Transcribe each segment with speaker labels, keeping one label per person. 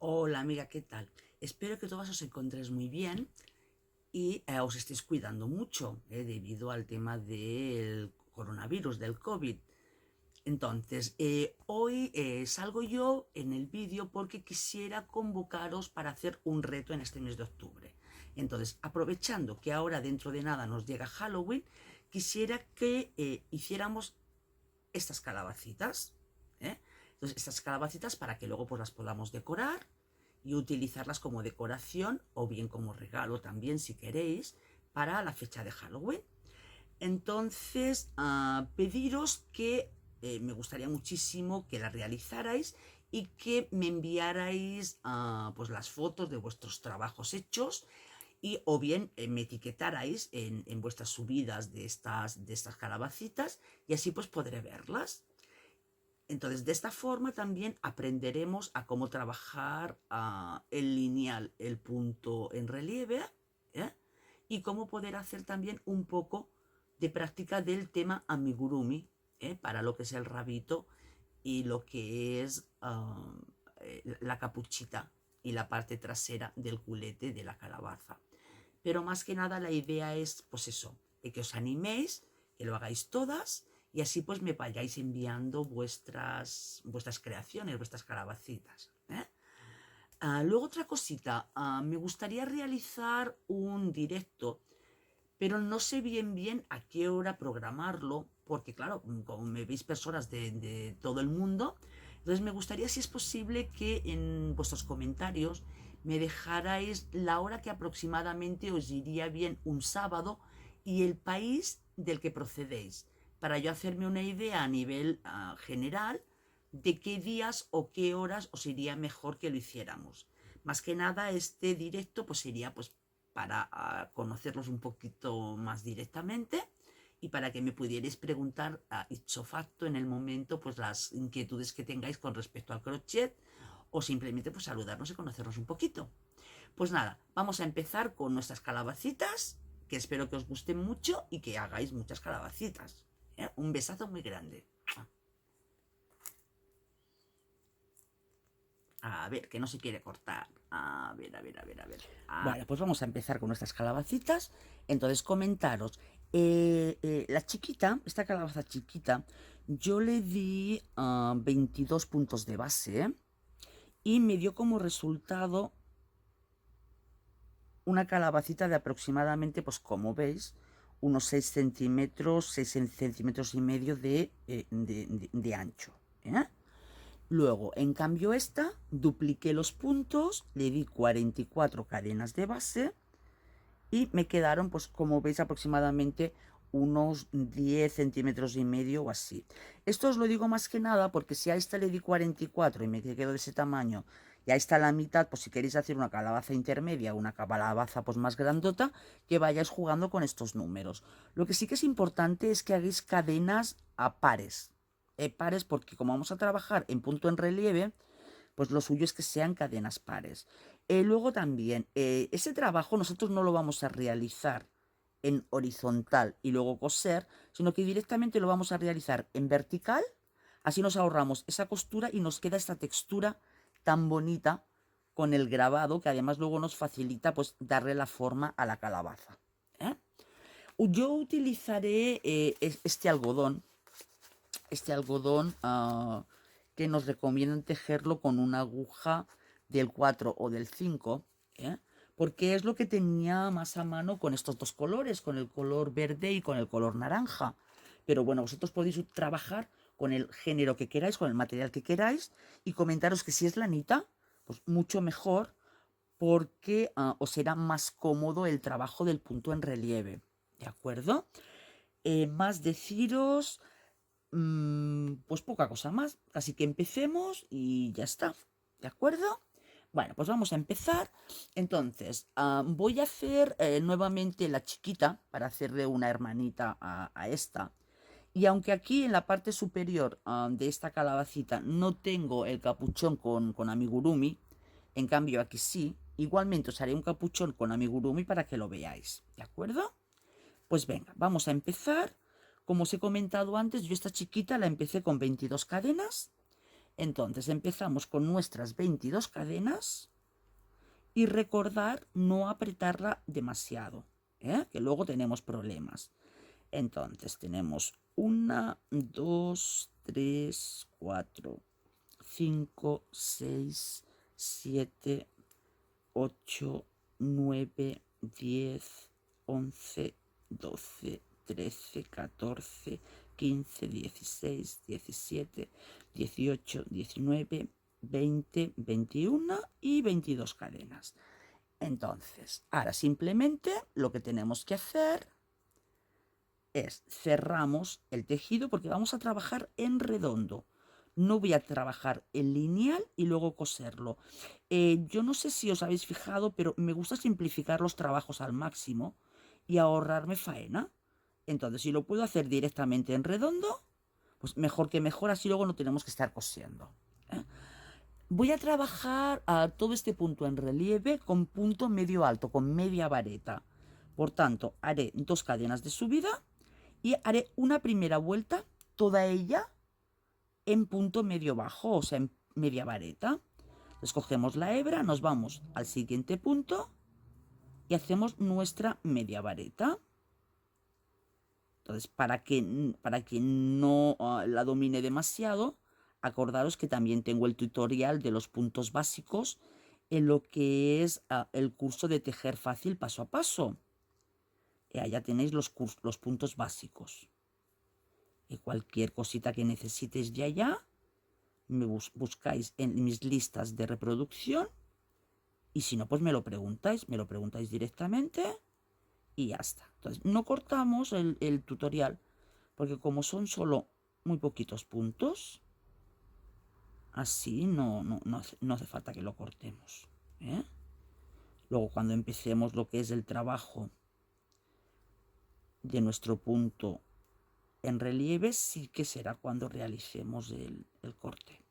Speaker 1: Hola amiga, ¿qué tal? Espero que todos os encontréis muy bien y os estéis cuidando mucho debido al tema del coronavirus, del COVID. Entonces, hoy salgo yo en el vídeo porque quisiera convocaros para hacer un reto en este mes de octubre. Entonces, aprovechando que ahora dentro de nada nos llega Halloween, quisiera que hiciéramos estas calabacitas. Entonces, estas calabacitas para que luego pues las podamos decorar y utilizarlas como decoración o bien como regalo también si queréis para la fecha de Halloween. Entonces, pediros que me gustaría muchísimo que la realizarais y que me enviarais pues las fotos de vuestros trabajos hechos y o bien me etiquetarais en vuestras subidas de estas calabacitas y así pues podré verlas. Entonces, de esta forma también aprenderemos a cómo trabajar el lineal, el punto en relieve, ¿eh? Y cómo poder hacer también un poco de práctica del tema amigurumi, para lo que es el rabito y lo que es la capuchita y la parte trasera del culete de la calabaza. Pero más que nada la idea es, pues eso, de que os animéis, que lo hagáis todas y así pues me vayáis enviando vuestras creaciones, vuestras calabacitas. Luego otra cosita, me gustaría realizar un directo, pero no sé bien a qué hora programarlo, porque claro, como me veis personas de todo el mundo, entonces me gustaría si es posible que en vuestros comentarios me dejarais la hora que aproximadamente os iría bien un sábado y el país del que procedéis, para yo hacerme una idea a nivel general de qué días o qué horas os iría mejor que lo hiciéramos. Más que nada este directo pues sería pues para conocerlos un poquito más directamente y para que me pudierais preguntar ipso facto en el momento pues las inquietudes que tengáis con respecto al crochet o simplemente pues saludarnos y conocernos un poquito. Pues nada, vamos a empezar con nuestras calabacitas, que espero que os gusten mucho y que hagáis muchas calabacitas. Un besazo muy grande. A ver, que no se quiere cortar. A ver, a ver, a ver, a ver. Vale, pues vamos a empezar con nuestras calabacitas. Entonces, comentaros. La chiquita, esta calabaza chiquita, yo le di 22 puntos de base y me dio como resultado una calabacita de aproximadamente, pues como veis, unos 6 centímetros, 6 centímetros y medio de ancho. Luego, en cambio esta, dupliqué los puntos, le di 44 cadenas de base y me quedaron, pues como veis, aproximadamente unos 10 centímetros y medio o así. Esto os lo digo más que nada porque si a esta le di 44 y me quedo de ese tamaño y a esta la mitad, pues si queréis hacer una calabaza intermedia o una calabaza pues más grandota, que vayáis jugando con estos números. Lo que sí que es importante es que hagáis cadenas a pares. Pares porque como vamos a trabajar en punto en relieve, pues lo suyo es que sean cadenas pares. Luego también, ese trabajo nosotros no lo vamos a realizar en horizontal y luego coser, sino que directamente lo vamos a realizar en vertical, así nos ahorramos esa costura y nos queda esta textura tan bonita con el grabado que además luego nos facilita pues darle la forma a la calabaza. Yo utilizaré este algodón que nos recomiendan tejerlo con una aguja del 4 o del 5, porque es lo que tenía más a mano con estos dos colores, con el color verde y con el color naranja. Pero bueno, vosotros podéis trabajar con el género que queráis, con el material que queráis y comentaros que si es lanita, pues mucho mejor porque os será más cómodo el trabajo del punto en relieve. ¿De acuerdo? Más deciros pues poca cosa más. Así que empecemos y ya está. ¿De acuerdo? Bueno, pues vamos a empezar. Entonces, voy a hacer nuevamente la chiquita para hacerle una hermanita a esta. Y aunque aquí en la parte superior de esta calabacita no tengo el capuchón con amigurumi, en cambio aquí sí, igualmente os haré un capuchón con amigurumi para que lo veáis. ¿De acuerdo? Pues venga, vamos a empezar. Como os he comentado antes, yo esta chiquita la empecé con 22 cadenas. Entonces empezamos con nuestras 22 cadenas y recordar no apretarla demasiado, que luego tenemos problemas. Entonces tenemos 1, 2, 3, 4, 5, 6, 7, 8, 9, 10, 11, 12, 13, 14, 15, 16, 17, 18, 19, 20, 21 y 22 cadenas. Entonces, ahora simplemente lo que tenemos que hacer es cerramos el tejido porque vamos a trabajar en redondo. No voy a trabajar en lineal y luego coserlo. Yo no sé si os habéis fijado, pero me gusta simplificar los trabajos al máximo y ahorrarme faena. Entonces, si lo puedo hacer directamente en redondo, pues mejor que mejor, así luego no tenemos que estar cosiendo. Voy a trabajar a todo este punto en relieve con punto medio alto, con media vareta. Por tanto, haré 2 cadenas de subida y haré una primera vuelta, toda ella en punto medio bajo, o sea, en media vareta. Entonces cogemos la hebra, nos vamos al siguiente punto y hacemos nuestra media vareta. Entonces, para que no la domine demasiado, acordaros que también tengo el tutorial de los puntos básicos en lo que es el curso de tejer fácil paso a paso. Y allá tenéis los puntos básicos. Y cualquier cosita que necesitéis de allá, me buscáis en mis listas de reproducción. Y si no, pues me lo preguntáis directamente y ya está. Entonces, no cortamos el tutorial, porque como son solo muy poquitos puntos, así no hace falta que lo cortemos. Luego, cuando empecemos lo que es el trabajo de nuestro punto en relieve, sí que será cuando realicemos el corte.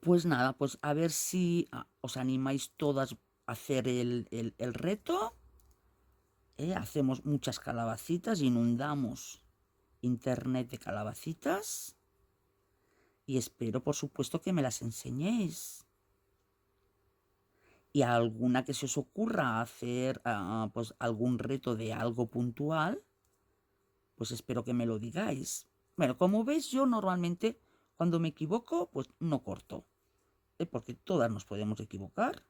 Speaker 1: Pues nada, pues a ver si os animáis todas a hacer el reto. Hacemos muchas calabacitas, inundamos internet de calabacitas y espero por supuesto que me las enseñéis. Y a alguna que se os ocurra hacer pues algún reto de algo puntual, pues espero que me lo digáis. Bueno, como veis, yo normalmente cuando me equivoco, pues no corto, porque todas nos podemos equivocar.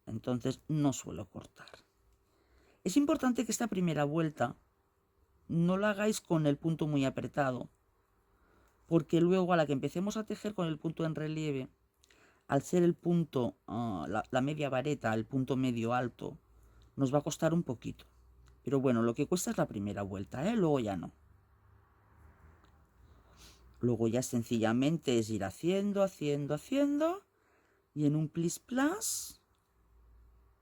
Speaker 1: Entonces no suelo cortar. Es importante que esta primera vuelta no la hagáis con el punto muy apretado, porque luego a la que empecemos a tejer con el punto en relieve, al ser el punto, la media vareta, el punto medio alto, nos va a costar un poquito. Pero bueno, lo que cuesta es la primera vuelta, luego ya no. Luego ya sencillamente es ir haciendo, y en un plis plas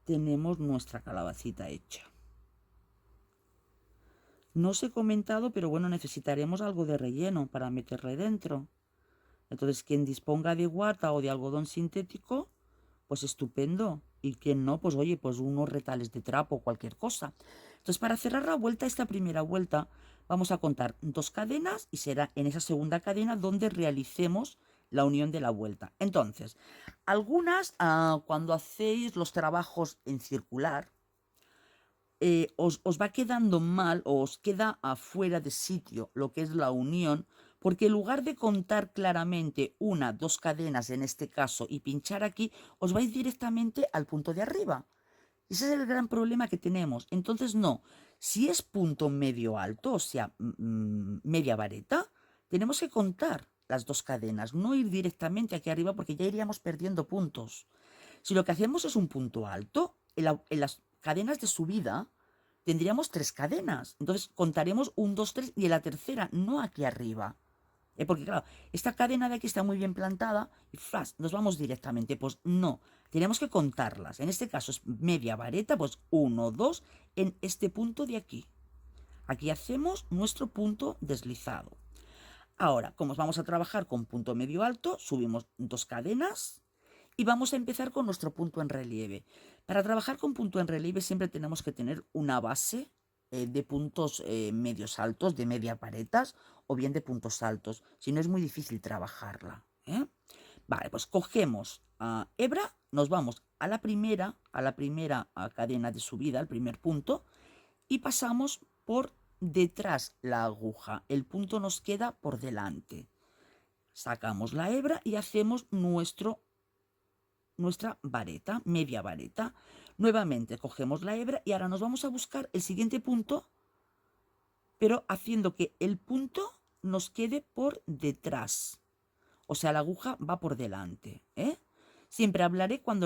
Speaker 1: tenemos nuestra calabacita hecha. No os he comentado, pero bueno, necesitaremos algo de relleno para meterle dentro. Entonces, quien disponga de guata o de algodón sintético, pues estupendo. Y quien no, pues oye, pues unos retales de trapo o cualquier cosa. Entonces, para cerrar la vuelta, esta primera vuelta, vamos a contar 2 cadenas y será en esa segunda cadena donde realicemos la unión de la vuelta. Entonces, algunas, cuando hacéis los trabajos en circular, os va quedando mal o os queda afuera de sitio lo que es la unión, porque en lugar de contar claramente 1, 2 cadenas en este caso y pinchar aquí, os vais directamente al punto de arriba. Ese es el gran problema que tenemos. Entonces no, si es punto medio alto, o sea, media vareta, tenemos que contar las 2 cadenas, no ir directamente aquí arriba porque ya iríamos perdiendo puntos. Si lo que hacemos es un punto alto, en las cadenas de subida tendríamos 3 cadenas. Entonces contaremos 1, 2, 3 y en la tercera, no aquí arriba. Porque claro, esta cadena de aquí está muy bien plantada y flash, nos vamos directamente. Pues no, tenemos que contarlas. En este caso es media vareta, pues 1, 2 en este punto de aquí. Aquí hacemos nuestro punto deslizado. Ahora, como vamos a trabajar con punto medio alto, subimos 2 cadenas y vamos a empezar con nuestro punto en relieve. Para trabajar con punto en relieve siempre tenemos que tener una base de puntos medios altos, de media varetas o bien de puntos altos, si no es muy difícil trabajarla, ¿eh? Vale, pues cogemos hebra, nos vamos a la primera cadena de subida, al primer punto, y pasamos por detrás la aguja. El punto nos queda por delante. Sacamos la hebra y hacemos nuestra vareta, media vareta. Nuevamente cogemos la hebra y ahora nos vamos a buscar el siguiente punto, pero haciendo que el punto nos quede por detrás. O sea, la aguja va por delante, ¿eh? Siempre hablaré por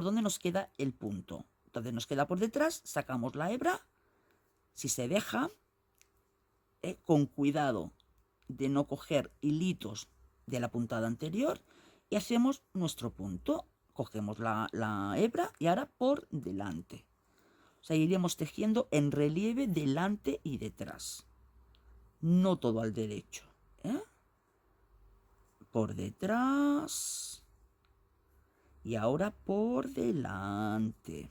Speaker 1: dónde nos queda el punto. Entonces nos queda por detrás, sacamos la hebra, si se deja, con cuidado de no coger hilitos de la puntada anterior, y hacemos nuestro punto. Cogemos la hebra y ahora por delante. O sea, iremos tejiendo en relieve delante y detrás. No todo al derecho, ¿eh? Por detrás y ahora por delante.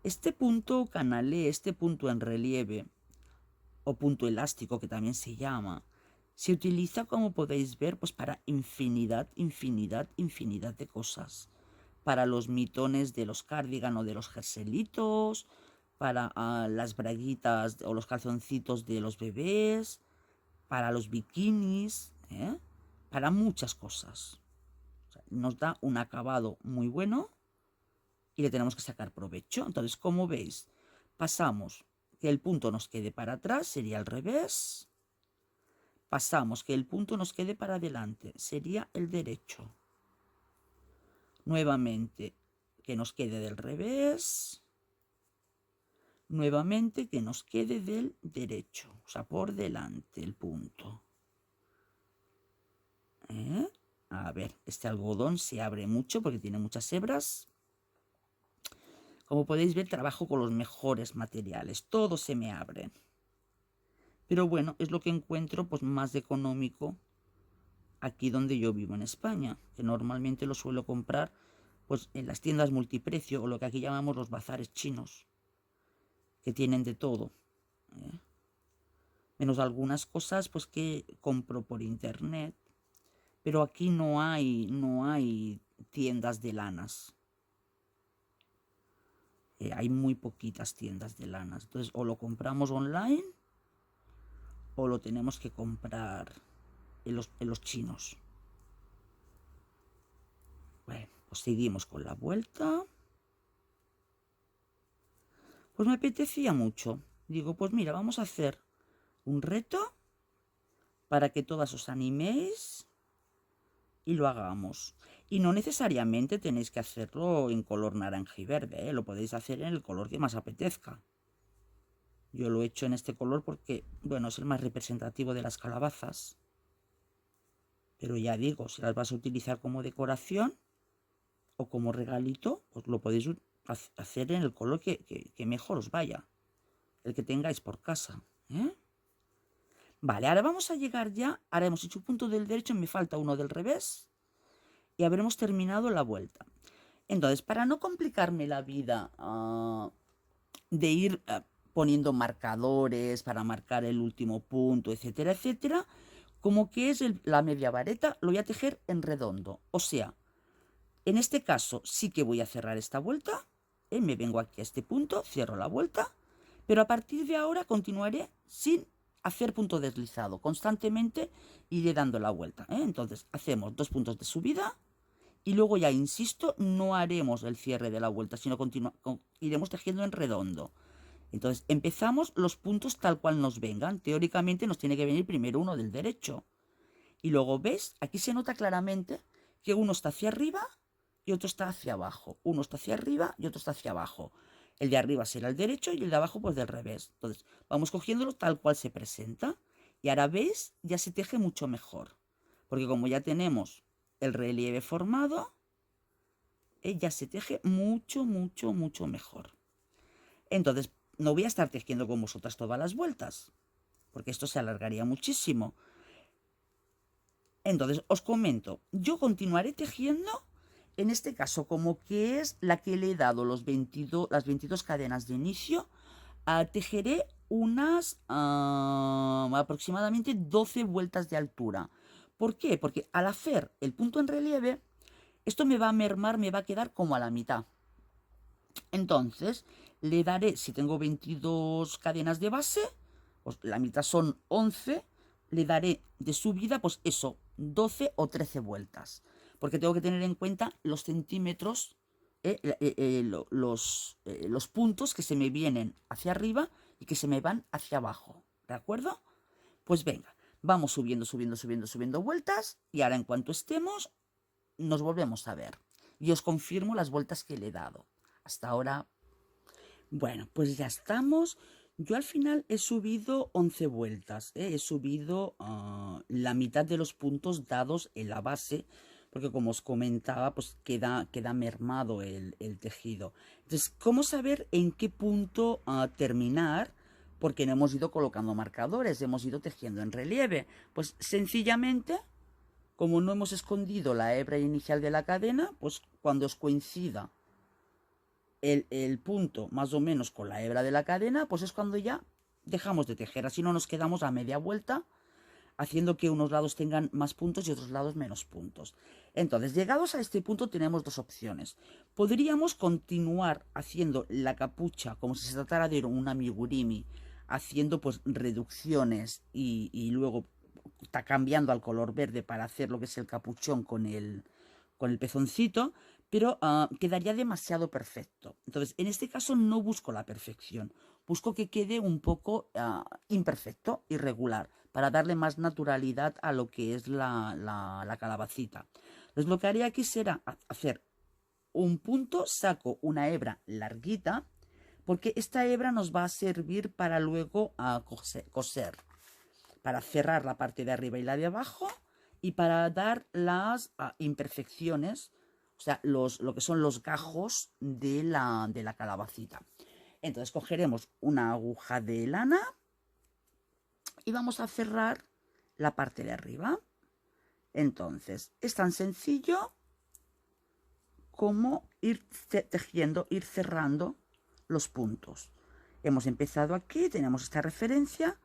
Speaker 1: Este punto canalé, este punto en relieve o punto elástico que también se llama, se utiliza, como podéis ver, pues para infinidad de cosas. Para los mitones de los cardigan o de los jerselitos, para las braguitas o los calzoncitos de los bebés, para los bikinis, para muchas cosas. O sea, nos da un acabado muy bueno y le tenemos que sacar provecho. Entonces, como veis, pasamos que el punto nos quede para atrás, sería al revés. Pasamos que el punto nos quede para adelante, sería el derecho. Nuevamente que nos quede del revés. Nuevamente que nos quede del derecho, o sea, por delante el punto. A ver, este algodón se abre mucho porque tiene muchas hebras. Como podéis ver, trabajo con los mejores materiales, todo se me abre. Pero bueno, es lo que encuentro pues más económico aquí donde yo vivo en España, que normalmente lo suelo comprar pues en las tiendas multiprecio o lo que aquí llamamos los bazares chinos, que tienen de todo, menos algunas cosas pues que compro por internet, pero aquí no hay tiendas de lanas. Hay muy poquitas tiendas de lanas, entonces o lo compramos online o lo tenemos que comprar en los chinos. Bueno, pues seguimos con la vuelta. Pues me apetecía mucho. Digo, pues mira, vamos a hacer un reto para que todas os animéis y lo hagamos. Y no necesariamente tenéis que hacerlo en color naranja y verde, lo podéis hacer en el color que más apetezca. Yo lo he hecho en este color porque, bueno, es el más representativo de las calabazas. Pero ya digo, si las vas a utilizar como decoración o como regalito, pues lo podéis hacer en el color que mejor os vaya. El que tengáis por casa, Vale, ahora vamos a llegar ya. Ahora hemos hecho un punto del derecho, me falta uno del revés. Y habremos terminado la vuelta. Entonces, para no complicarme la vida de ir poniendo marcadores para marcar el último punto, etcétera, etcétera, como que es la media vareta, lo voy a tejer en redondo. O sea, en este caso sí que voy a cerrar esta vuelta. Me vengo aquí a este punto, cierro la vuelta. Pero a partir de ahora continuaré sin hacer punto deslizado. Constantemente iré dando la vuelta. Entonces hacemos 2 puntos de subida. Y luego ya, insisto, no haremos el cierre de la vuelta, sino iremos tejiendo en redondo. Entonces empezamos los puntos tal cual nos vengan. Teóricamente nos tiene que venir primero uno del derecho. Y luego, ¿ves? Aquí se nota claramente que uno está hacia arriba y otro está hacia abajo. Uno está hacia arriba y otro está hacia abajo. El de arriba será el derecho y el de abajo pues del revés. Entonces vamos cogiéndolo tal cual se presenta. Y ahora, ¿ves? Ya se teje mucho mejor. Porque como ya tenemos el relieve formado, ya se teje mucho mejor. Entonces, no voy a estar tejiendo con vosotras todas las vueltas, porque esto se alargaría muchísimo. Entonces, os comento, yo continuaré tejiendo, en este caso, como que es la que le he dado las 22 cadenas de inicio, tejeré unas aproximadamente 12 vueltas de altura. ¿Por qué? Porque al hacer el punto en relieve, esto me va a mermar, me va a quedar como a la mitad. Entonces, le daré, si tengo 22 cadenas de base, pues la mitad son 11, le daré de subida, pues eso, 12 o 13 vueltas. Porque tengo que tener en cuenta los centímetros, los puntos que se me vienen hacia arriba y que se me van hacia abajo. ¿De acuerdo? Pues venga, vamos subiendo, subiendo, subiendo, subiendo vueltas. Y ahora en cuanto estemos, nos volvemos a ver. Y os confirmo las vueltas que le he dado. Hasta ahora. Bueno, pues ya estamos. Yo al final he subido 11 vueltas. He subido la mitad de los puntos dados en la base. Porque como os comentaba, pues queda mermado el tejido. Entonces, ¿cómo saber en qué punto terminar? Porque no hemos ido colocando marcadores, hemos ido tejiendo en relieve. Pues sencillamente, como no hemos escondido la hebra inicial de la cadena, pues cuando os coincida el punto más o menos con la hebra de la cadena, pues es cuando ya dejamos de tejer. Así no nos quedamos a media vuelta haciendo que unos lados tengan más puntos y otros lados menos puntos. Entonces, llegados a este punto tenemos dos opciones. Podríamos continuar haciendo la capucha como si se tratara de un amigurumi, haciendo pues reducciones y luego está cambiando al color verde para hacer lo que es el capuchón con el pezoncito, pero quedaría demasiado perfecto. Entonces, en este caso no busco la perfección, busco que quede un poco imperfecto, irregular, para darle más naturalidad a lo que es la calabacita. Entonces, lo que haría aquí será hacer un punto, saco una hebra larguita, porque esta hebra nos va a servir para luego coser, para cerrar la parte de arriba y la de abajo, y para dar las imperfecciones, o sea, lo que son los gajos de la calabacita. Entonces cogeremos una aguja de lana y vamos a cerrar la parte de arriba. Entonces, es tan sencillo como ir tejiendo, ir cerrando los puntos. Hemos empezado aquí, tenemos esta referencia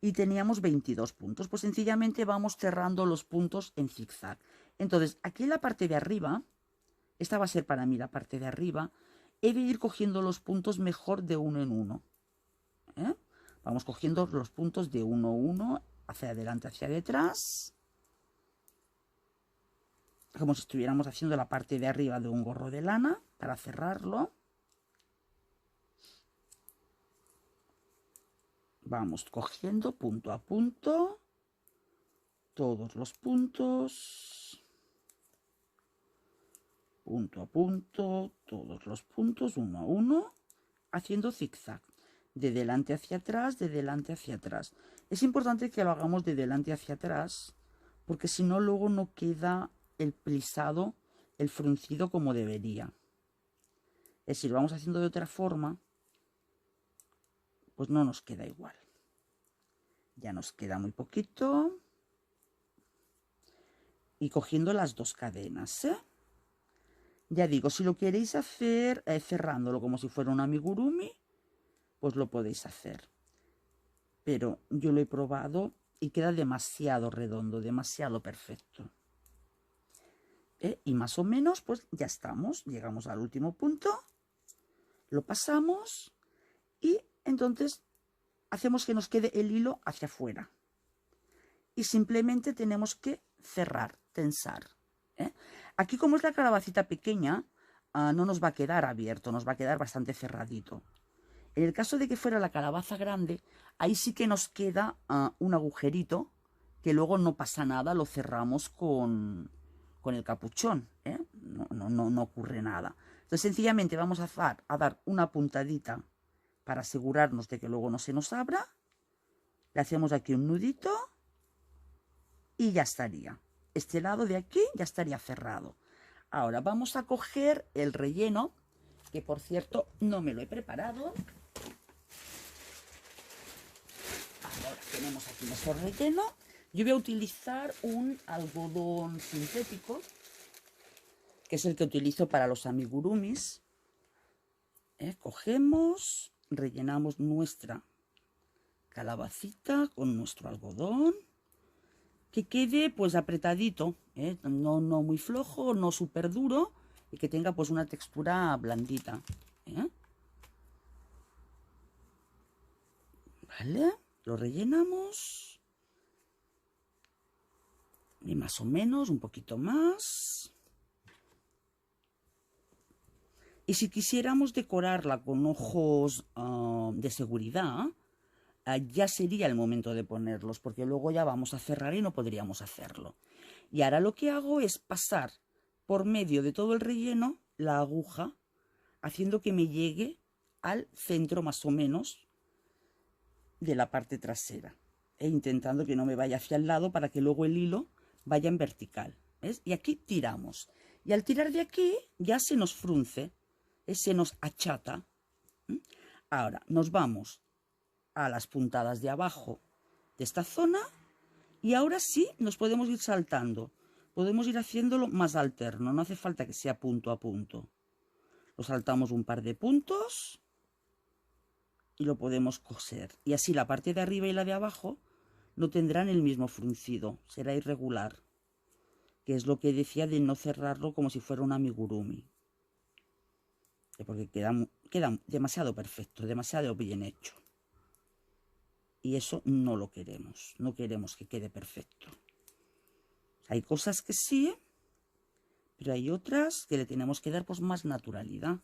Speaker 1: y teníamos 22 puntos. Pues sencillamente vamos cerrando los puntos en zigzag. Entonces, aquí en la parte de arriba, esta va a ser para mí la parte de arriba, he de ir cogiendo los puntos mejor de uno en uno. Vamos cogiendo los puntos de uno en uno, hacia adelante, hacia detrás, como si estuviéramos haciendo la parte de arriba de un gorro de lana, para cerrarlo. Vamos cogiendo punto a punto todos los puntos, punto a punto, todos los puntos, uno a uno, haciendo zigzag, de delante hacia atrás, de delante hacia atrás. Es importante que lo hagamos de delante hacia atrás, porque si no luego no queda el plisado, el fruncido como debería. Es decir, lo vamos haciendo de otra forma, pues no nos queda igual. Ya nos queda muy poquito. Y cogiendo las dos cadenas, Ya digo, si lo queréis hacer cerrándolo como si fuera un amigurumi, pues lo podéis hacer. Pero yo lo he probado y queda demasiado redondo, demasiado perfecto. Y más o menos, pues ya estamos. Llegamos al último punto, lo pasamos y entonces hacemos que nos quede el hilo hacia afuera. Y simplemente tenemos que cerrar, tensar. Aquí, como es la calabacita pequeña, no nos va a quedar abierto, nos va a quedar bastante cerradito. En el caso de que fuera la calabaza grande, ahí sí que nos queda un agujerito, que luego no pasa nada, lo cerramos con el capuchón, no ocurre nada. Entonces sencillamente vamos a dar una puntadita para asegurarnos de que luego no se nos abra. Le hacemos aquí un nudito y ya estaría. Este lado de aquí ya estaría cerrado. Ahora vamos a coger el relleno, que por cierto no me lo he preparado. Ahora tenemos aquí nuestro relleno. Yo voy a utilizar un algodón sintético, que es el que utilizo para los amigurumis. Cogemos, rellenamos nuestra calabacita con nuestro algodón. Que quede pues apretadito, ¿eh? No muy flojo, no súper duro, y que tenga pues una textura blandita, ¿eh? Vale, lo rellenamos. Y más o menos, un poquito más. Y si quisiéramos decorarla con ojos de seguridad, ya sería el momento de ponerlos, porque luego ya vamos a cerrar y no podríamos hacerlo. Y ahora lo que hago es pasar por medio de todo el relleno la aguja, haciendo que me llegue al centro más o menos de la parte trasera, e intentando que no me vaya hacia el lado para que luego el hilo vaya en vertical, ¿ves? Y aquí tiramos, y al tirar de aquí ya se nos frunce, se nos achata. Ahora nos vamos a las puntadas de abajo de esta zona, y ahora sí nos podemos ir saltando, podemos ir haciéndolo más alterno, no hace falta que sea punto a punto. Lo saltamos un par de puntos y lo podemos coser, y así la parte de arriba y la de abajo no tendrán el mismo fruncido, será irregular, que es lo que decía de no cerrarlo como si fuera un amigurumi, porque queda demasiado perfecto, demasiado bien hecho. Y eso no lo queremos, no queremos que quede perfecto. Hay cosas que sí, pero hay otras que le tenemos que dar pues más naturalidad.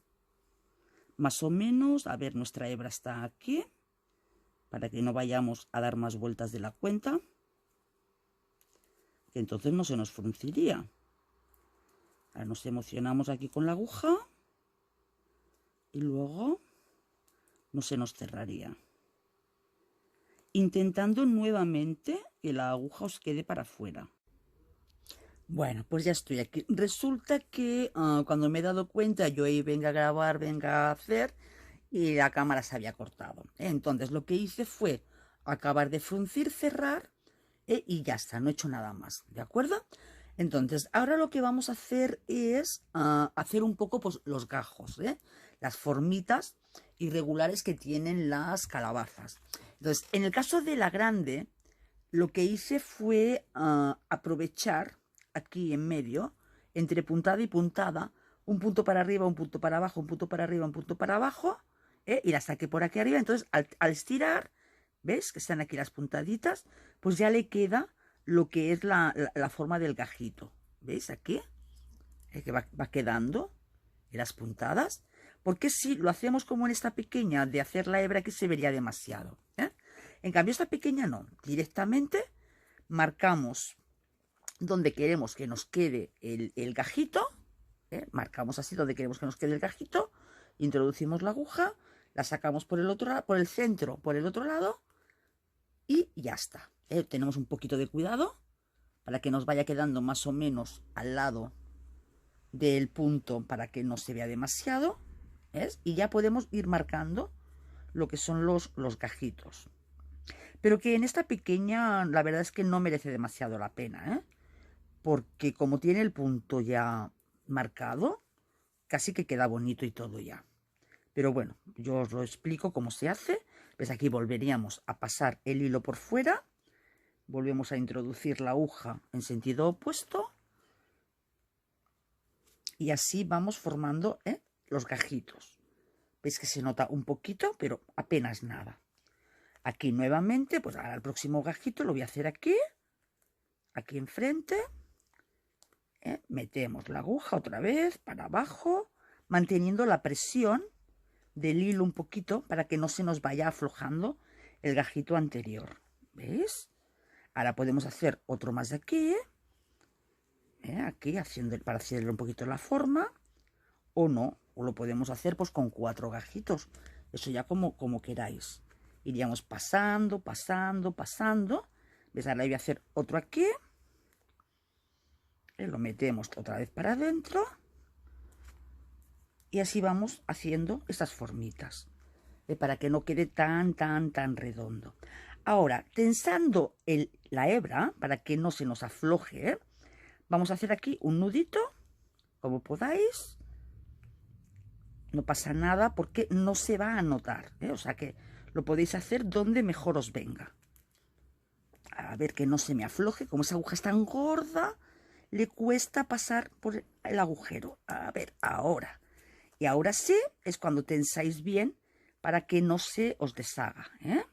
Speaker 1: Más o menos, a ver, nuestra hebra está aquí, para que no vayamos a dar más vueltas de la cuenta, que entonces no se nos frunciría. Ahora nos emocionamos aquí con la aguja y luego no se nos cerraría. Intentando nuevamente que la aguja os quede para afuera. Bueno, pues ya estoy aquí. Resulta que cuando me he dado cuenta, yo ahí venga a grabar, venga a hacer, y la cámara se había cortado. Entonces lo que hice fue acabar de fruncir, cerrar, y ya está, no he hecho nada más, ¿de acuerdo? Entonces ahora lo que vamos a hacer es hacer un poco pues, los gajos, las formitas irregulares que tienen las calabazas. Entonces, en el caso de la grande, lo que hice fue aprovechar aquí en medio, entre puntada y puntada, un punto para arriba, un punto para abajo, un punto para arriba, un punto para abajo, y la saqué por aquí arriba. Entonces, al estirar, ¿ves que están aquí las puntaditas? Pues ya le queda lo que es la forma del gajito. ¿Veis aquí? Que va quedando en las puntadas. Porque si lo hacemos como en esta pequeña, de hacer la hebra, que se vería demasiado. En cambio, esta pequeña no. Directamente marcamos donde queremos que nos quede el gajito. Marcamos así donde queremos que nos quede el gajito. Introducimos la aguja, la sacamos por el otro lado, por el centro, por el otro lado, y ya está. Tenemos un poquito de cuidado para que nos vaya quedando más o menos al lado del punto, para que no se vea demasiado. ¿Ves? Y ya podemos ir marcando lo que son los gajitos. Pero que en esta pequeña la verdad es que no merece demasiado la pena, porque como tiene el punto ya marcado, casi que queda bonito y todo ya. Pero bueno, yo os lo explico cómo se hace. Pues aquí volveríamos a pasar el hilo por fuera, volvemos a introducir la aguja en sentido opuesto, y así vamos formando los gajitos. Veis que se nota un poquito, pero apenas nada. Aquí nuevamente, pues ahora el próximo gajito lo voy a hacer aquí enfrente. Metemos la aguja otra vez para abajo, manteniendo la presión del hilo un poquito para que no se nos vaya aflojando el gajito anterior. ¿Veis? Ahora podemos hacer otro más de aquí, aquí para hacerle un poquito la forma, o no, o lo podemos hacer pues con 4 gajitos, eso ya como queráis. Iríamos pasando, pasando, pasando. ¿Ves? Ahora voy a hacer otro aquí, lo metemos otra vez para adentro, y así vamos haciendo estas formitas, para que no quede tan redondo. Ahora, tensando la hebra para que no se nos afloje, vamos a hacer aquí un nudito, como podáis. No pasa nada porque no se va a notar, o sea que Lo podéis hacer donde mejor os venga. A ver que no se me afloje, como esa aguja es tan gorda, le cuesta pasar por el agujero. A ver, ahora. Y ahora sí es cuando tensáis bien para que no se os deshaga, ¿eh?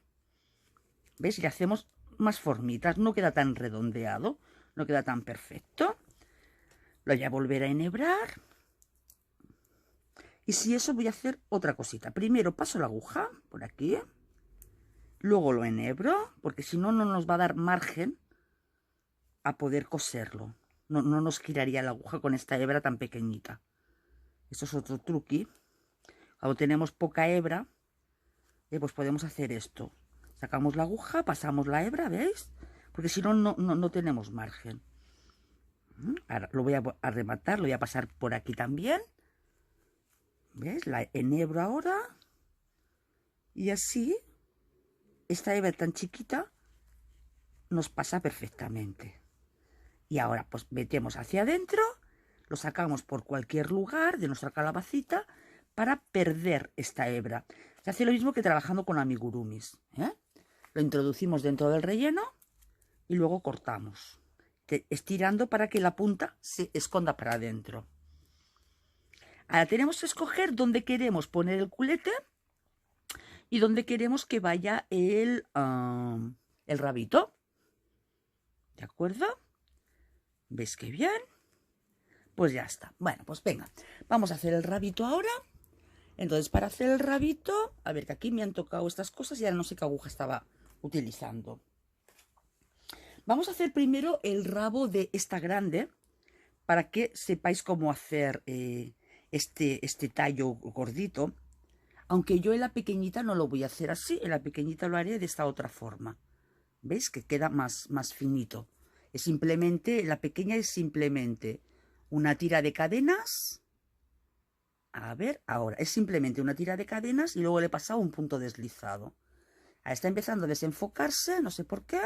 Speaker 1: ¿Veis? Le hacemos más formitas, no queda tan redondeado, no queda tan perfecto. Lo voy a volver a enhebrar. Y si eso voy a hacer otra cosita. Primero paso la aguja por aquí. Luego lo enhebro, porque si no, no nos va a dar margen a poder coserlo. No nos giraría la aguja con esta hebra tan pequeñita. Esto es otro truqui. Cuando tenemos poca hebra, pues podemos hacer esto. Sacamos la aguja, pasamos la hebra, ¿veis? Porque si no, no tenemos margen. Ahora lo voy a rematar, lo voy a pasar por aquí también. ¿Ves? La enhebro ahora. Y así, esta hebra tan chiquita nos pasa perfectamente. Y ahora pues metemos hacia adentro, lo sacamos por cualquier lugar de nuestra calabacita para perder esta hebra. Se hace lo mismo que trabajando con amigurumis, ¿eh? Lo introducimos dentro del relleno y luego cortamos, estirando para que la punta se esconda para adentro. Ahora tenemos que escoger dónde queremos poner el culete y dónde queremos que vaya el rabito. ¿De acuerdo? ¿Veis qué bien? Pues ya está. Bueno, pues venga, vamos a hacer el rabito ahora. Entonces, para hacer el rabito, a ver, que aquí me han tocado estas cosas y ahora no sé qué aguja estaba utilizando. Vamos a hacer primero el rabo de esta grande, para que sepáis cómo hacer este tallo gordito. Aunque yo en la pequeñita no lo voy a hacer así, en la pequeñita lo haré de esta otra forma. ¿Veis? Que queda más finito. Es simplemente, la pequeña es simplemente una tira de cadenas. A ver, ahora, es simplemente una tira de cadenas y luego le he pasado un punto deslizado. Ahí está empezando a desenfocarse, no sé por qué.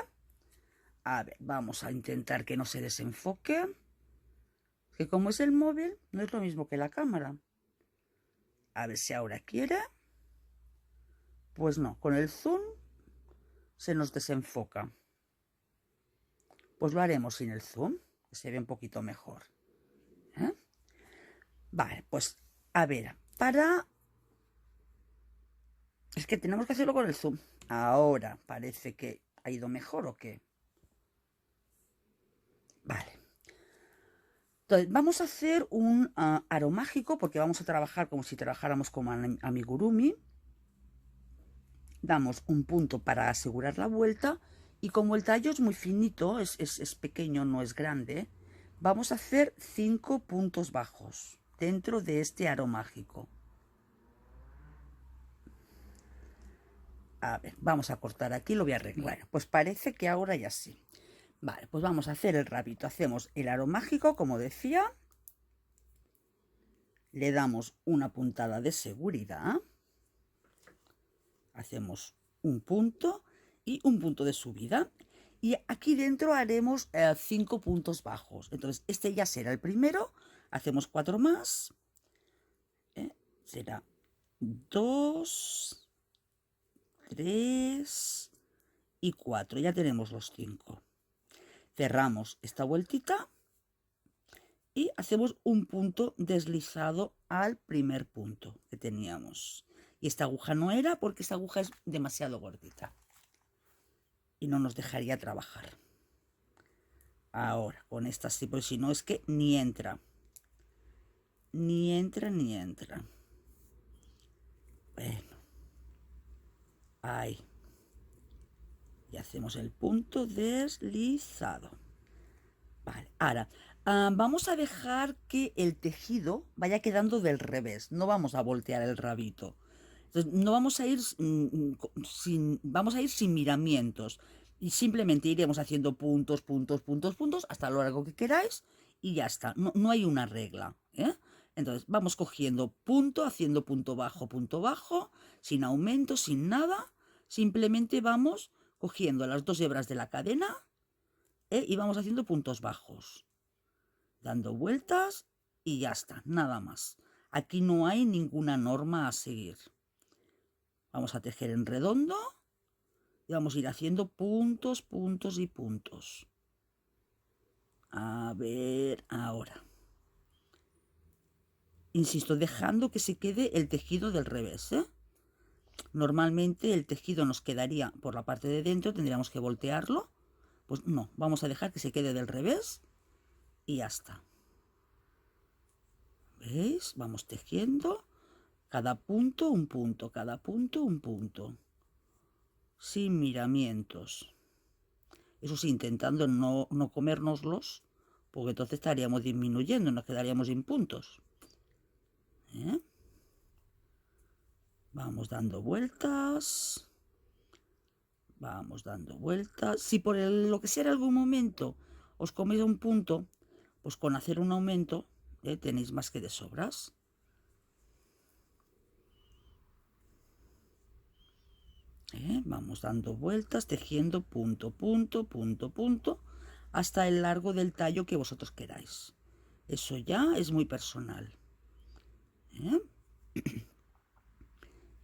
Speaker 1: A ver, vamos a intentar que no se desenfoque. Que como es el móvil, no es lo mismo que la cámara. A ver si ahora quiere. Pues no, con el zoom se nos desenfoca. Pues lo haremos sin el zoom, que se ve un poquito mejor. ¿Eh? Vale, pues a ver, es que tenemos que hacerlo con el zoom. Ahora parece que ha ido mejor o qué. Vale. Entonces, vamos a hacer un aro mágico porque vamos a trabajar como si trabajáramos con amigurumi. Damos un punto para asegurar la vuelta y como el tallo es muy finito, es pequeño, no es grande, vamos a hacer 5 puntos bajos dentro de este aro mágico. A ver, vamos a cortar aquí, lo voy a arreglar. Bueno, pues parece que ahora ya sí. Vale, pues vamos a hacer el rabito. Hacemos el aro mágico, como decía. Le damos una puntada de seguridad. Hacemos un punto y un punto de subida. Y aquí dentro haremos 5 puntos bajos. Entonces, este ya será el primero. Hacemos 4 más. Será 2, 3 y 4. Ya tenemos los 5. Cerramos esta vueltita y hacemos un punto deslizado al primer punto que teníamos. Y esta aguja no era porque esta aguja es demasiado gordita y no nos dejaría trabajar. Ahora, con esta sí, porque si no es que ni entra. Ni entra, ni entra. Bueno. Ahí. Y hacemos el punto deslizado. Vale, ahora vamos a dejar que el tejido vaya quedando del revés. No vamos a voltear el rabito. Entonces, no vamos a ir vamos a ir sin miramientos. Y simplemente iremos haciendo puntos, puntos, puntos, puntos, hasta lo largo que queráis. Y ya está. No hay una regla, ¿eh? Entonces, vamos cogiendo punto, haciendo punto bajo, sin aumento, sin nada. Simplemente vamos cogiendo las 2 hebras de la cadena y vamos haciendo puntos bajos, dando vueltas y ya está, nada más. Aquí no hay ninguna norma a seguir. Vamos a tejer en redondo y vamos a ir haciendo puntos, puntos y puntos. A ver, ahora. Insisto, dejando que se quede el tejido del revés, ¿eh? Normalmente el tejido nos quedaría por la parte de dentro, tendríamos que voltearlo. Pues no, vamos a dejar que se quede del revés y ya está. ¿Veis? Vamos tejiendo cada punto un punto, cada punto un punto. Sin miramientos. Eso sí, intentando no comérnoslos, porque entonces estaríamos disminuyendo, nos quedaríamos sin puntos. ¿Eh? Vamos dando vueltas. Vamos dando vueltas. Si por lo que sea en algún momento os coméis un punto, pues con hacer un aumento tenéis más que de sobras. Vamos dando vueltas, tejiendo punto, punto, punto, punto, hasta el largo del tallo que vosotros queráis. Eso ya es muy personal.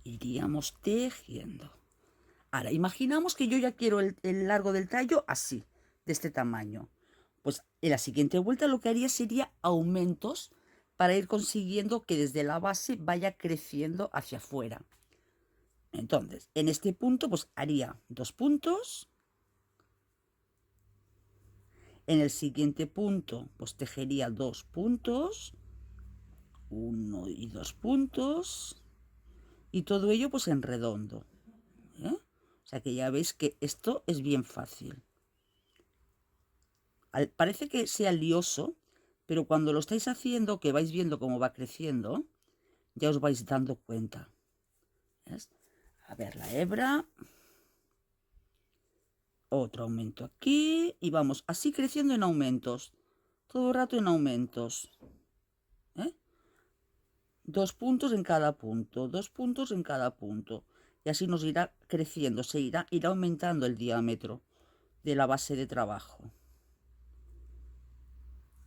Speaker 1: Iríamos tejiendo. Ahora, imaginamos que yo ya quiero el largo del tallo así, de este tamaño. Pues en la siguiente vuelta lo que haría sería aumentos para ir consiguiendo que desde la base vaya creciendo hacia afuera. Entonces, en este punto pues haría 2 puntos. En el siguiente punto pues tejería 2 puntos. 1 y 2 puntos. Y todo ello pues en redondo. O sea que ya veis que esto es bien fácil. Parece que sea lioso, pero cuando lo estáis haciendo, que vais viendo cómo va creciendo, ya os vais dando cuenta. ¿Ves? A ver, la hebra. Otro aumento aquí. Y vamos así creciendo en aumentos. Todo el rato en aumentos. 2 puntos en cada punto. 2 puntos en cada punto. Y así nos irá creciendo. Irá aumentando el diámetro de la base de trabajo.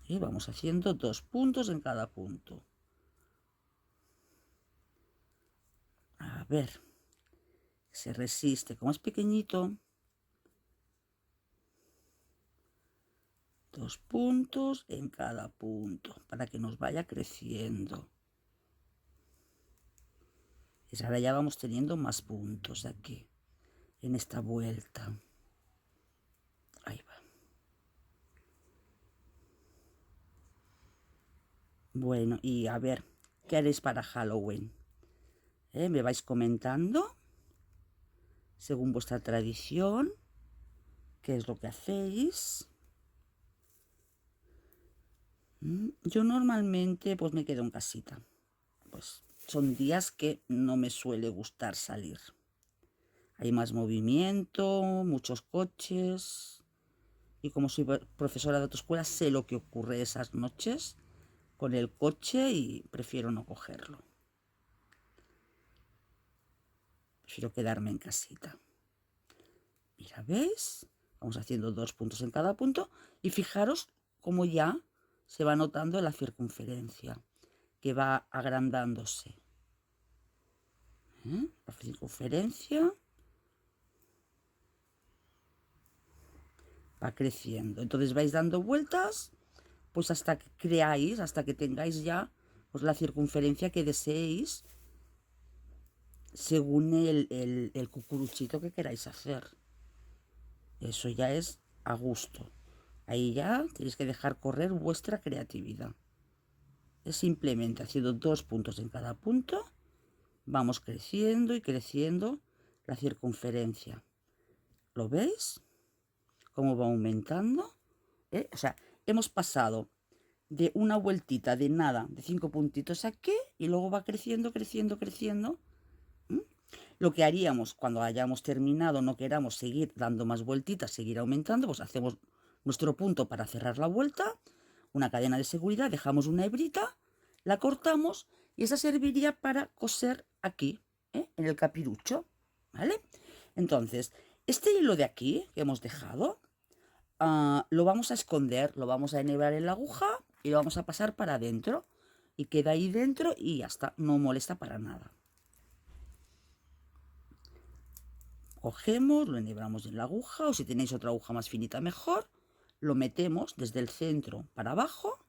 Speaker 1: Y vamos haciendo 2 puntos en cada punto. A ver. Se resiste. Como es pequeñito. 2 puntos en cada punto. Para que nos vaya creciendo. Y ahora ya vamos teniendo más puntos de aquí. En esta vuelta. Ahí va. Bueno, y a ver, ¿qué haréis para Halloween? Me vais comentando, según vuestra tradición, qué es lo que hacéis. Yo normalmente pues me quedo en casita. Pues son días que no me suele gustar salir. Hay más movimiento, muchos coches. Y como soy profesora de autoescuela, sé lo que ocurre esas noches con el coche y prefiero no cogerlo. Prefiero quedarme en casita. Mira, ¿ves? Vamos haciendo 2 puntos en cada punto y fijaros cómo ya se va notando la circunferencia, que va agrandándose. La circunferencia va creciendo. Entonces vais dando vueltas pues hasta que creáis, hasta que tengáis ya pues, la circunferencia que deseéis según el cucuruchito que queráis hacer. Eso ya es a gusto. Ahí ya tenéis que dejar correr vuestra creatividad. Es simplemente haciendo 2 puntos en cada punto. Vamos creciendo y creciendo la circunferencia. ¿Lo veis? Cómo va aumentando. O sea, hemos pasado de una vueltita de nada, de 5 puntitos aquí, y luego va creciendo, creciendo, creciendo. Lo que haríamos cuando hayamos terminado, no queramos seguir dando más vueltitas, seguir aumentando, pues hacemos nuestro punto para cerrar la vuelta, una cadena de seguridad, dejamos una hebrita, la cortamos y esa serviría para coser aquí, en el capirucho, ¿vale? Entonces, este hilo de aquí que hemos dejado, lo vamos a esconder, lo vamos a enhebrar en la aguja y lo vamos a pasar para adentro. Y queda ahí dentro y ya está, no molesta para nada. Cogemos, lo enhebramos en la aguja, o si tenéis otra aguja más finita mejor, lo metemos desde el centro para abajo,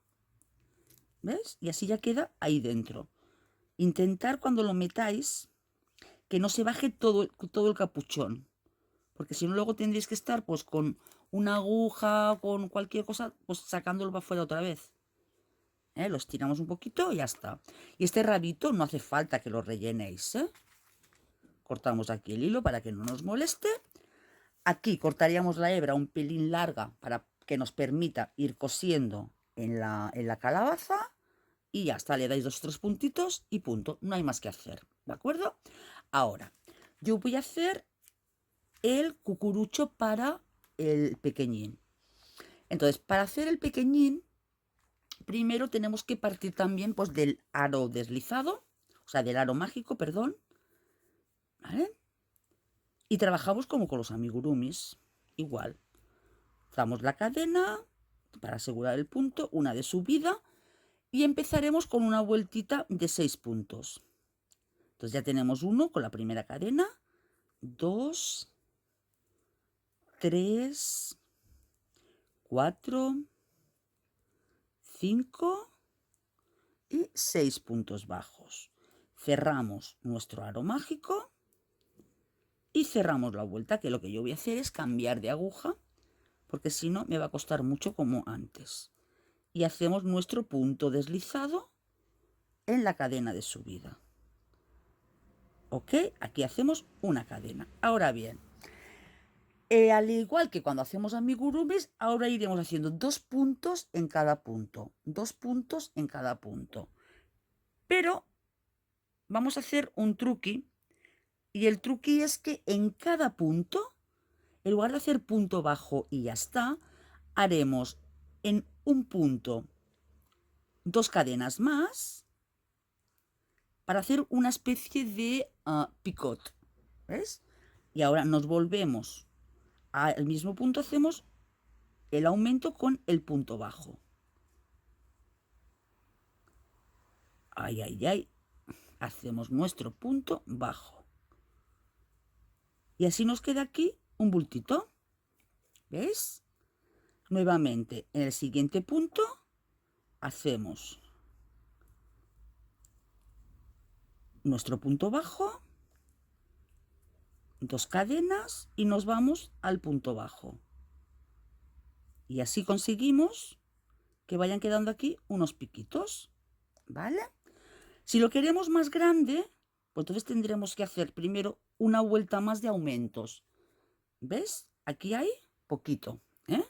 Speaker 1: ¿ves? Y así ya queda ahí dentro. Intentar cuando lo metáis que no se baje todo el capuchón, porque si no luego tendréis que estar pues con una aguja, con cualquier cosa, pues sacándolo para afuera otra vez. Lo estiramos un poquito y ya está. Y este rabito no hace falta que lo rellenéis, ¿eh? Cortamos aquí el hilo para que no nos moleste. Aquí cortaríamos la hebra un pelín larga para que nos permita ir cosiendo en la calabaza. Y ya está, le dais 2 o 3 puntitos y punto. No hay más que hacer, ¿de acuerdo? Ahora, yo voy a hacer el cucurucho para el pequeñín. Entonces, para hacer el pequeñín, primero tenemos que partir también pues del aro deslizado, o sea, del aro mágico, perdón, ¿vale? Y trabajamos como con los amigurumis, igual. Damos la cadena para asegurar el punto, una de subida, y empezaremos con una vueltita de 6 puntos. Entonces ya tenemos uno con la primera cadena, 2, 3, 4, 5 y 6 puntos bajos. Cerramos nuestro aro mágico y cerramos la vuelta, que lo que yo voy a hacer es cambiar de aguja, porque si no me va a costar mucho como antes. Y hacemos nuestro punto deslizado en la cadena de subida. ¿Ok? Aquí hacemos una cadena. Ahora bien, al igual que cuando hacemos amigurumis, ahora iremos haciendo 2 puntos en cada punto. 2 puntos en cada punto. Pero vamos a hacer un truqui. Y el truqui es que en cada punto, en lugar de hacer punto bajo y ya está, haremos en un punto 2 cadenas más para hacer una especie de picot. ¿Ves? Y ahora nos volvemos al mismo punto, hacemos el aumento con el punto bajo. Ay, ay, ay. Hacemos nuestro punto bajo. Y así nos queda aquí un bultito. ¿Ves? Nuevamente, en el siguiente punto, hacemos nuestro punto bajo, 2 cadenas y nos vamos al punto bajo. Y así conseguimos que vayan quedando aquí unos piquitos, ¿vale? Si lo queremos más grande, pues entonces tendremos que hacer primero una vuelta más de aumentos. ¿Ves? Aquí hay poquito, ¿eh?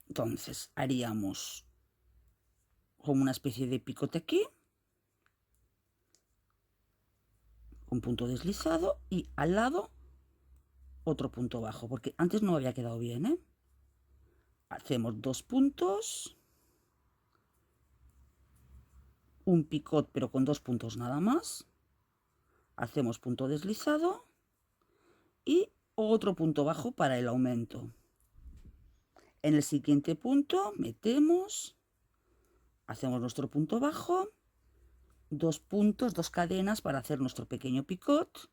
Speaker 1: Entonces haríamos como una especie de picote aquí, un punto deslizado y al lado otro punto bajo, porque antes no había quedado bien, ¿eh? Hacemos 2 puntos, un picot pero con 2 puntos nada más, hacemos punto deslizado y otro punto bajo para el aumento. En el siguiente punto metemos, hacemos nuestro punto bajo, 2 puntos, 2 cadenas para hacer nuestro pequeño picot,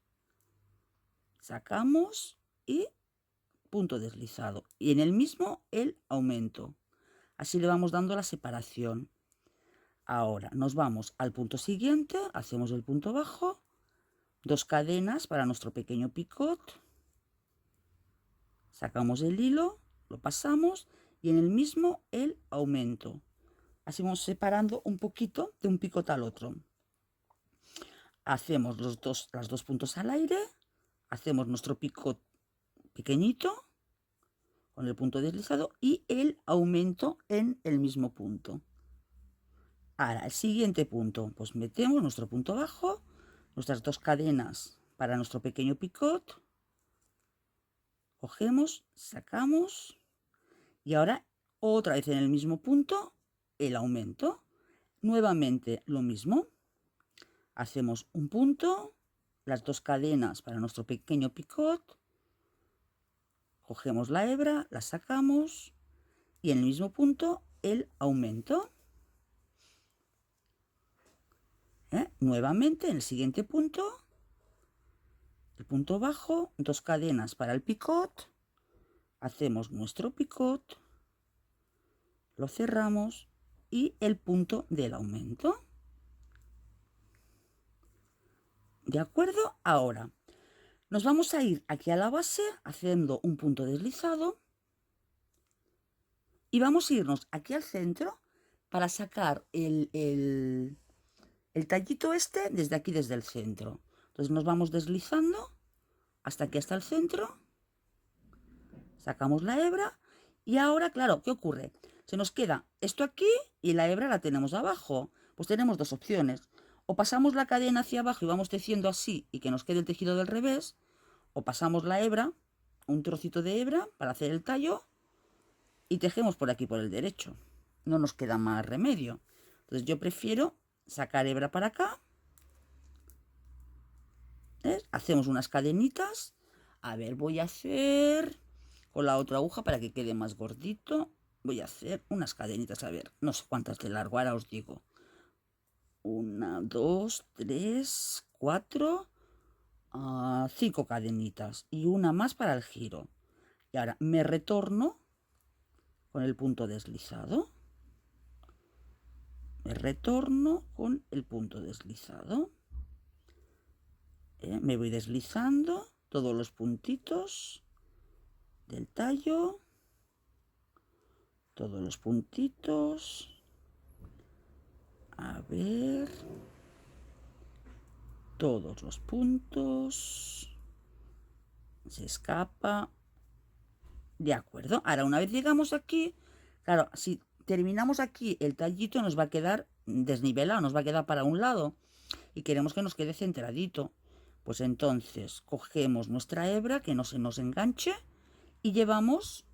Speaker 1: sacamos y punto deslizado. Y en el mismo el aumento. Así le vamos dando la separación. Ahora nos vamos al punto siguiente, hacemos el punto bajo, 2 cadenas para nuestro pequeño picot, sacamos el hilo, lo pasamos y en el mismo el aumento. Así vamos separando un poquito de un picot al otro. Hacemos los dos puntos al aire, hacemos nuestro picot pequeñito con el punto deslizado y el aumento en el mismo punto. Ahora, el siguiente punto, pues metemos nuestro punto bajo, nuestras 2 cadenas para nuestro pequeño picot, cogemos, sacamos y ahora otra vez en el mismo punto el aumento. Nuevamente lo mismo, hacemos un punto, las 2 cadenas para nuestro pequeño picot, cogemos la hebra, la sacamos y en el mismo punto el aumento. Nuevamente en el siguiente punto el punto bajo, 2 cadenas para el picot, hacemos nuestro picot, lo cerramos y el punto del aumento. ¿De acuerdo? Ahora nos vamos a ir aquí a la base haciendo un punto deslizado y vamos a irnos aquí al centro para sacar el tallito este desde aquí, desde el centro. Entonces nos vamos deslizando hasta aquí, hasta el centro, sacamos la hebra y ahora, claro, ¿qué ocurre? Se nos queda esto aquí y la hebra la tenemos abajo. Pues tenemos dos opciones: o pasamos la cadena hacia abajo y vamos tejiendo así y que nos quede el tejido del revés, o pasamos la hebra, un trocito de hebra para hacer el tallo y tejemos por aquí, por el derecho. No nos queda más remedio. Entonces yo prefiero sacar hebra para acá. ¿Ves? Hacemos unas cadenitas. A ver, voy a hacer con la otra aguja para que quede más gordito. Voy a hacer unas cadenitas, a ver, no sé cuántas de largo, ahora os digo. 1, 2, 3, 4, 5 cadenitas y una más para el giro. Y ahora me retorno con el punto deslizado. Me retorno con el punto deslizado. Me voy deslizando todos los puntitos del tallo. Todos los puntitos. A ver. Todos los puntos. Se escapa. De acuerdo. Ahora, una vez llegamos aquí, claro, si terminamos aquí, el tallito nos va a quedar desnivelado, nos va a quedar para un lado y queremos que nos quede centradito. Pues entonces cogemos nuestra hebra, que no se nos enganche, y llevamos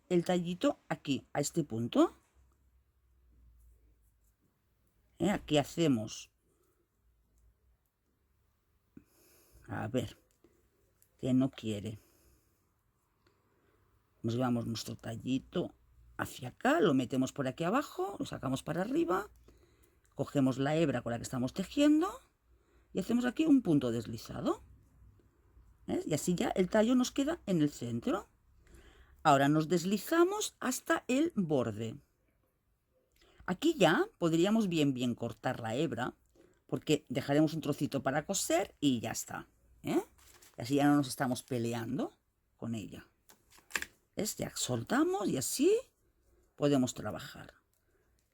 Speaker 1: el tallito aquí, a este punto. Aquí hacemos, a ver, que no quiere. Nos llevamos nuestro tallito hacia acá, lo metemos por aquí abajo, lo sacamos para arriba, cogemos la hebra con la que estamos tejiendo y hacemos aquí un punto deslizado. ¿Ves? Y así ya el tallo nos queda en el centro. Ahora nos deslizamos hasta el borde. Aquí ya podríamos bien cortar la hebra, porque dejaremos un trocito para coser y ya está. Y así ya no nos estamos peleando con ella. ¿Ves? Ya soltamos y así podemos trabajar.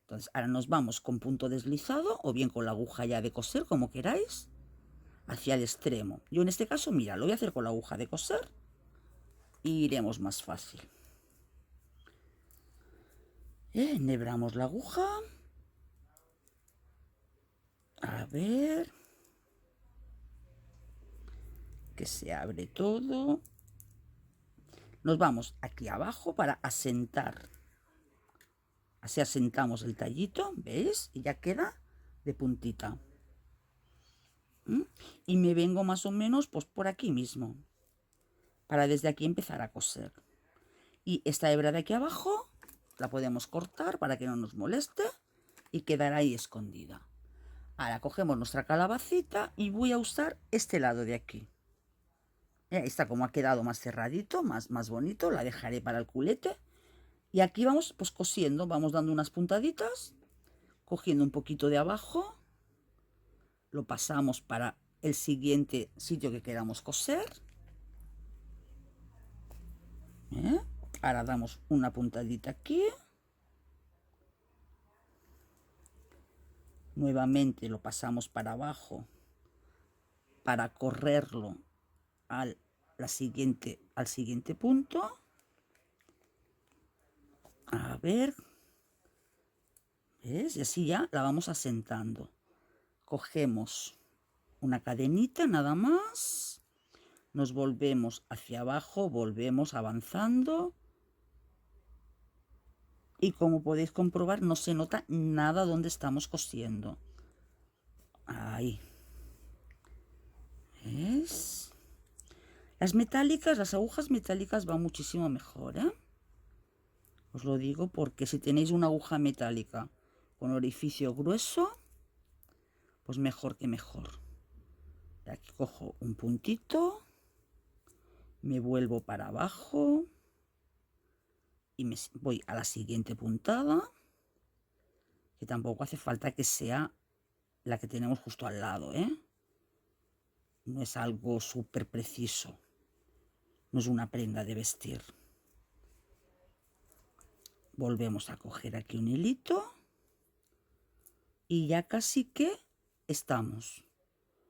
Speaker 1: Entonces ahora nos vamos con punto deslizado o bien con la aguja ya de coser, como queráis, hacia el extremo. Yo en este caso, mira, lo voy a hacer con la aguja de coser y iremos más fácil. Enhebramos la aguja. A ver. Que se abre todo. Nos vamos aquí abajo para asentar. Así asentamos el tallito, ¿veis? Y ya queda de puntita. Y me vengo más o menos pues por aquí mismo, para desde aquí empezar a coser. Y esta hebra de aquí abajo la podemos cortar para que no nos moleste y quedará ahí escondida. Ahora cogemos nuestra calabacita y voy a usar este lado de aquí. Ahí está como ha quedado más cerradito, más bonito. La dejaré para el culete. Y aquí vamos pues cosiendo, vamos dando unas puntaditas, cogiendo un poquito de abajo, lo pasamos para el siguiente sitio que queramos coser. Ahora damos una puntadita aquí. Nuevamente lo pasamos para abajo para correrlo al siguiente punto. A ver, ¿ves? Y así ya la vamos asentando. Cogemos una cadenita nada más, nos volvemos hacia abajo, volvemos avanzando y como podéis comprobar no se nota nada donde estamos cosiendo. Ahí. ¿Ves? Las metálicas, las agujas metálicas van muchísimo mejor, ¿eh? Os lo digo porque si tenéis una aguja metálica con orificio grueso, pues mejor que mejor. Aquí cojo un puntito Me vuelvo para abajo y me voy a la siguiente puntada, que tampoco hace falta que sea la que tenemos justo al lado, ¿eh? No es algo súper preciso, no es una prenda de vestir. Volvemos a coger aquí un hilito y ya casi que estamos.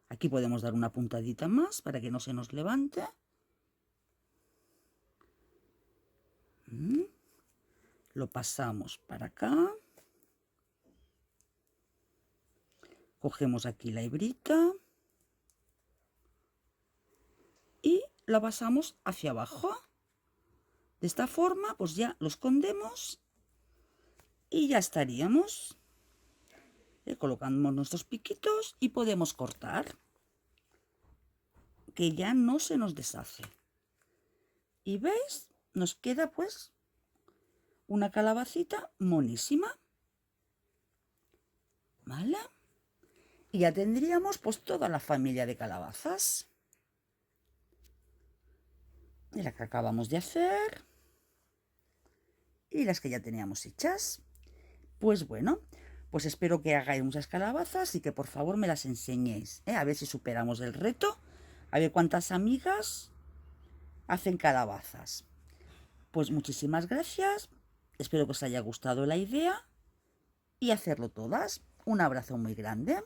Speaker 1: Aquí podemos dar una puntadita más para que no se nos levante. Lo pasamos para acá. Cogemos aquí la hebrita y la pasamos hacia abajo. De esta forma, pues ya lo escondemos y ya estaríamos. Colocamos nuestros piquitos y podemos cortar, que ya no se nos deshace. Y veis, nos queda pues una calabacita monísima, ¿vale? Y ya tendríamos pues toda la familia de calabazas. Y la que acabamos de hacer. Y las que ya teníamos hechas. Pues bueno, pues espero que hagáis muchas calabazas y que por favor me las enseñéis, ¿eh? A ver si superamos el reto. A ver cuántas amigas hacen calabazas. Pues muchísimas gracias. Espero que os haya gustado la idea y hacerlo todas. Un abrazo muy grande.